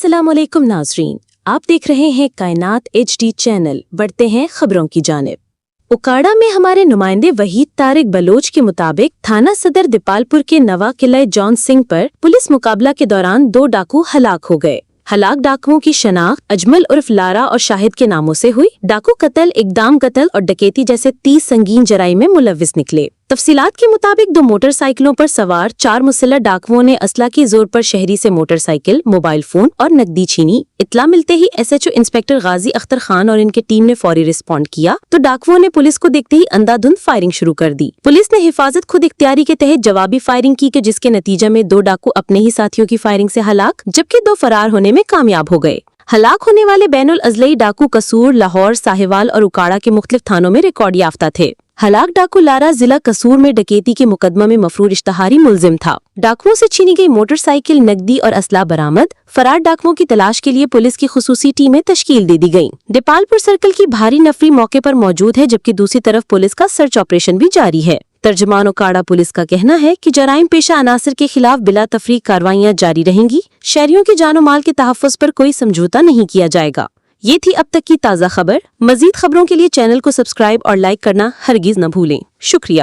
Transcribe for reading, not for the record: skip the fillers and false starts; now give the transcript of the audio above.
अस्सलाम वालेकुम नाज़रीन, आप देख रहे हैं कायनात HD चैनल। बढ़ते हैं खबरों की जानिब। उकाड़ा में हमारे नुमाइंदे वहीद तारिक बलोच के मुताबिक थाना सदर दीपालपुर के नवा किला जॉन सिंह पर पुलिस मुकाबला के दौरान 2 डाकू हलाक हो गए। हलाक डाकुओं की शनाख्त अजमल उर्फ लारा और शाहिद के नामों से हुई। डाकू कत्ल, इकदाम कत्ल और डकैती जैसे 30 संगीन जराइम में मुलव्विस निकले। तफसीलात के मुताबिक 2 मोटरसाइकिलों पर सवार 4 मुसल्लह डाकुओं ने असला की जोर पर शहरी से मोटरसाइकिल, मोबाइल फोन और नकदी छीनी। इत्ला मिलते ही SHO इंस्पेक्टर गाजी अख्तर खान और इनके टीम ने फौरी रिस्पॉन्ड किया तो डाकुओं ने पुलिस को देखते ही अंधाधुंध फायरिंग शुरू कर दी। पुलिस ने हिफाजत खुद इख्तियारी के तहत जवाबी फायरिंग की जिसके नतीजे में 2 डाकू अपने ही साथियों की फायरिंग से हलाक, जबकि 2 फरार होने में कामयाब हो गए। हलाक होने वाले बैनुल अजलई डाकू कसूर, लाहौर, साहिवाल और उकाड़ा के मुख्तलिफ थानों में रिकॉर्ड याफ्ता थे। हलाक डाकू लारा जिला कसूर में डकैती के मुकदमा में मफरूर इश्तहारी मुलजिम था। डाकुओं से छीनी गई मोटरसाइकिल, नकदी और असला बरामद। फरार डाकुओं की तलाश के लिए पुलिस की खुसूसी टीमें तश्कील दे दी गयी। दीपालपुर सर्कल की भारी नफरी मौके पर मौजूद है, जबकि दूसरी तरफ पुलिस का सर्च ऑपरेशन भी जारी है। तर्जमान उकाड़ा पुलिस का कहना है कि जराइम पेशा अनासर के खिलाफ बिला तफरीक कार्रवाइयां जारी रहेंगी। शहरियों के जानो माल के तहफ़्फ़ुज़ पर कोई समझौता नहीं किया जाएगा। ये थी अब तक की ताज़ा खबर। मज़ीद खबरों के लिए चैनल को सब्सक्राइब और लाइक करना हरगिज़ न भूलें। शुक्रिया।